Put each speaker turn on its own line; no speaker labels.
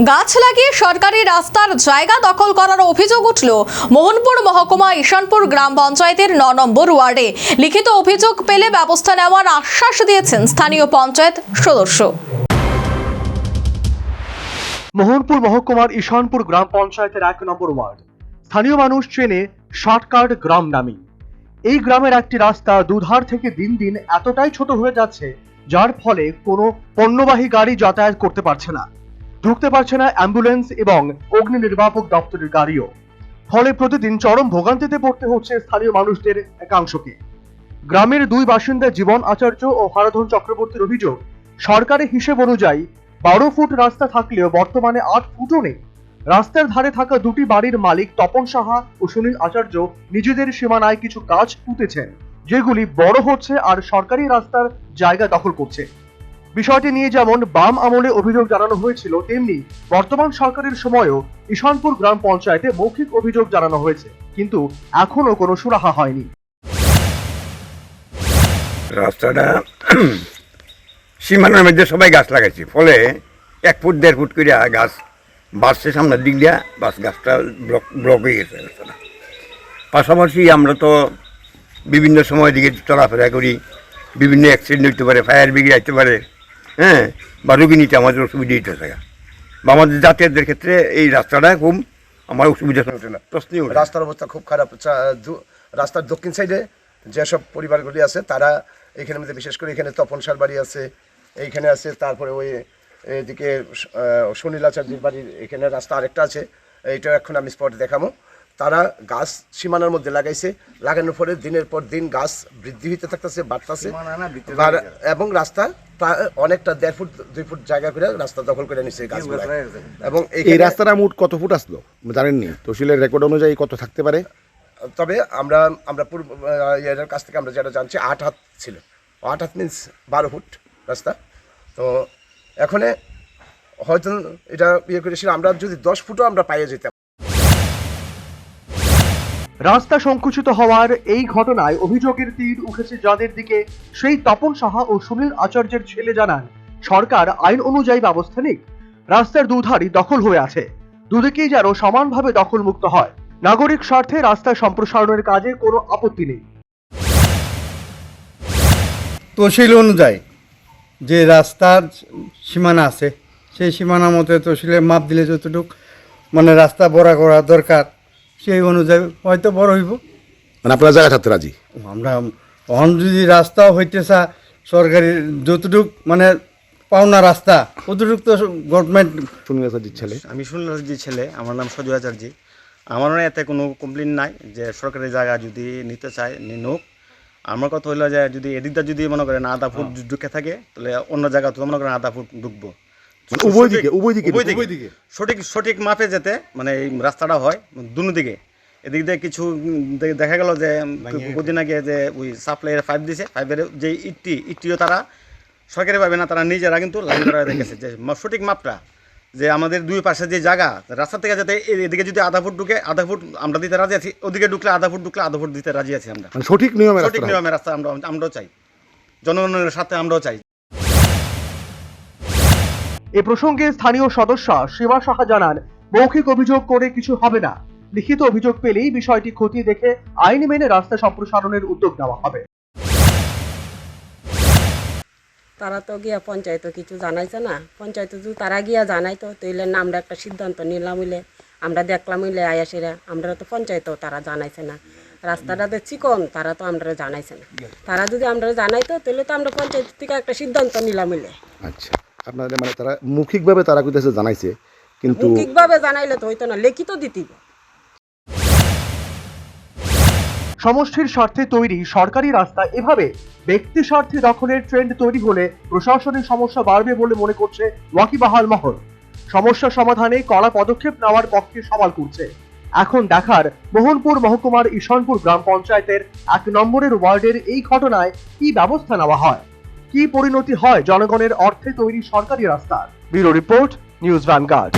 গাছ লাগিয়ে সরকারি রাস্তার জায়গা দখল করার অভিযোগ উঠল মোহনপুর মহকুমা ঈশানপুর গ্রাম পঞ্চায়েতের ৯ নম্বর ওয়ার্ডে। লিখিত অভিযোগ পেলে ব্যবস্থা নেওয়ার আশ্বাস দিয়েছেন স্থানীয় পঞ্চায়েত সদস্য।
মোহনপুর মহকুমার ঈশানপুর গ্রাম পঞ্চায়েতের ১ নম্বর ওয়ার্ড। স্থানীয় মানুষ চেনে শর্টকাট গ্রাম নামে। এই গ্রামের একটি রাস্তা দুধার থেকে দিন দিন এতটাই ছোট হয়ে যাচ্ছে, যার ফলে কোনো পণ্যবাহী গাড়ি যাতায়াত করতে পারছে না, ঢুকতে পারছে না অ্যাম্বুলেন্স এবং অগ্নি নির্বাপক দপ্তরের গাড়িও। ফলে প্রতিদিন চরম ভোগান্তিতে পড়তে হচ্ছে স্থানীয় মানুষদের একাংশকে। গ্রামের দুই বাসিন্দা জীবন আচার্য ও হারাধন চক্রবর্তীর অভিযোগ, সরকারি হিসেব অনুযায়ী ১২ ফুট রাস্তা থাকলেও বর্তমানে ৮ ফুটও নেই। রাস্তার ধারে থাকা দুটি বাড়ির মালিক তপন সাহা ও সুনীল আচার্য নিজেদের সীমানায় কিছু গাছ পুঁতেছেন, যেগুলি বড় হচ্ছে আর সরকারি রাস্তার জায়গা দখল করছে। বিষয়টি নিয়ে যেমন বাম আমলে অভিযোগ জানানো হয়েছিল, তেমনি বর্তমান সরকারের সময়ও ঈশানপুর গ্রাম পঞ্চায়েতে মৌখিক অভিযোগ জানানো হয়েছে, কিন্তু এখনো কোনো সুরাহা হয়নি।
রাস্তাটা সীমানার মধ্যে সবাই গাছ লাগাইছে, ফলে ১ ফুট ১.৫ ফুট করে গাছ বাড়ছে সামনের দিক দিয়া, বাস গাছটা ব্লক হয়ে গেছে রাস্তাটা। পাশাপাশি আমরা তো বিভিন্ন সময় দিকে চলাফেরা করি, বিভিন্ন অ্যাক্সিডেন্ট হইতে পারে, ফায়ার ব্রিগেড আসতে পারে, হ্যাঁ, বা রুগী নিতে আমাদের অসুবিধা হইতে থাকে, বা আমাদের যাতায়াতের ক্ষেত্রে এই রাস্তাটা খুব আমার অসুবিধা হচ্ছে না। প্রশ্নই
রাস্তার অবস্থা খুব খারাপ। রাস্তার দক্ষিণ সাইডে যেসব পরিবারগুলি আছে তারা এইখানের মধ্যে, বিশেষ করে এখানে তপন সার বাড়ি আছে, এইখানে আছে, তারপরে ওই এদিকে সুনীল আচার্যের বাড়ির এখানে রাস্তা আরেকটা আছে, এইটা এখন আমি স্পট দেখাবো। তারা গাছ সীমানার মধ্যে লাগাইছে, লাগানোর পরে দিনের পর দিন গাছ বৃদ্ধি হইতে থাকতেছে, বাড়তেছে, এবং রাস্তা প্রায় অনেকটা ১.৫ ফুট ২ ফুট জায়গা করে রাস্তা দখল করে নিচ্ছে গাছগুলো। এবং
এই রাস্তাটা মোট কত ফুট আসলো জানেননি? তহসিলের রেকর্ড অনুযায়ী কত থাকতে পারে?
তবে আমরা পূর্ব এর কাছ থেকে আমরা যেটা জানছি ৮ হাত ছিল। ৮ হাত মিনস ১২ ফুট রাস্তা। তো এখন হয়তো এটা করেছিল, আমরা যদি ১০ ফুটও আমরা পাইয়ে যেতাম।
রাস্তা সংকুচিত হওয়ার এই ঘটনায় অভিযোগের তীর উঠেছে যাদের দিকে, সেই তপন সাহা ও সুনীল আচার্যের ছেলে জানান, সরকার আইন অনুযায়ী ব্যবস্থা নিক। রাস্তার দুধারই দখল হয়ে আছে, দুদিকেই যেন সমানভাবে দখলমুক্ত হয়। নাগরিক স্বার্থে রাস্তা সম্প্রসারণের কাজে কোনো আপত্তি নেই।
তহসিল অনুযায়ী যে রাস্তার সীমানা আছে, সেই সীমানা মতো তহসিলে মাপ দিলে যতটুকু মানে রাস্তা বড় করা দরকার, সেই অনুযায়ী হয়তো বড় হইব।
মানে আপনারা জায়গা থাকতে রাজি?
আমরা অন যদি রাস্তাও হইতেছে সরকারি যতটুক মানে পাওনা রাস্তা, অতটুক তো গভর্নমেন্ট।
সুনীল আচার্যের ছেলে।
আমি সুনীল আচার্যের ছেলে, আমার নাম সজু আচার্য। আমারও এতে কোনো কমপ্লেন নাই যে সরকারি জায়গা যদি নিতে চায় নিনুক। আমার কথা হইলো যে যদি এদিকটা যদি মনে করেন আধা ফুট ঢুকে থাকে, তাহলে অন্য জায়গা তো মনে করেন আধা ফুট ঢুকবো।
উভয় দিকে
সঠিক মাপে যেতে মানে এই রাস্তাটা হয় দুনো দিকে। এদিক দিয়ে কিছু দেখা গেল যে কদিন আগে যে ওই সাপ্লাইয়ের পাইপ দিছে, পাইপের যে ইটটিও তারা সরকারি পাবে না, তারা নিজেরা কিন্তু লাইন করা দেখেছে যে সঠিক মাপটা, যে আমাদের দুই পাশে যে জায়গা রাস্তা থেকে যাতে এদিকে যদি আধা ফুট ঢুকে আধা ফুট আমরা দিতে রাজি আছি, ওদিকে ঢুকলে আধা ফুট দিতে রাজি আছি আমরা।
সঠিক নিয়মে
রাস্তা আমরাও চাই, জনগণের সাথে আমরাও চাই।
এ প্রসঙ্গে স্থানীয় সদস্য শিবা সাহা জানান, মৌখিক অভিযোগ করে কিছু হবে না, লিখিত অভিযোগ পেলেই বিষয়টি খতিয়ে দেখে আইন মেনে রাস্তা সম্প্রসারণের উদ্যোগ নেওয়া হবে।
তারা তো গিয়া পঞ্চায়েত কিছু জানাইছে না, পঞ্চায়েত যদি তারা গিয়া জানাইতো তাইলে না আমরা একটা সিদ্ধান্ত নিলাম হইলে, আমরা দেখলাম হইলে আয়াসিরা, আমরা তো পঞ্চায়েতও তারা জানাইছে না। রাস্তাটাতে চিকন, তারা তো আমরা জানাইছে না। তারা যদি আমরা জানাইতো তাহলে তো আমরা পঞ্চায়েত থেকে একটা সিদ্ধান্ত নিলাম হইলে।
আচ্ছা, আপনাদের মানে তারা মৌখিকভাবে তারা কইতেছে জানাইছে, কিন্তু
মৌখিকভাবে জানাইলে তো হইতো না, লিখিত দিতে।
সমষ্টির স্বার্থে তৈরি সরকারি রাস্তা এভাবে ব্যক্তি স্বার্থে দখলের ট্রেন্ড তৈরি হলে প্রশাসনিক সমস্যা বাড়বে বলে মনে করছে ওয়াকিবহাল মহল। সমস্যা সমাধানে কড়া পদক্ষেপ নেওয়ার পক্ষে সওয়াল করছে। এখন দেখার মোহনপুর মহকুমার ঈশানপুর গ্রাম পঞ্চায়েতের ১ নম্বরের ওয়ার্ডের এই ঘটনায় কি ব্যবস্থা নেওয়া হয়, কি পরিণতি হয় জনগণের অর্থে তৈরি সরকারি রাস্তার। Bureau report, news vanguard.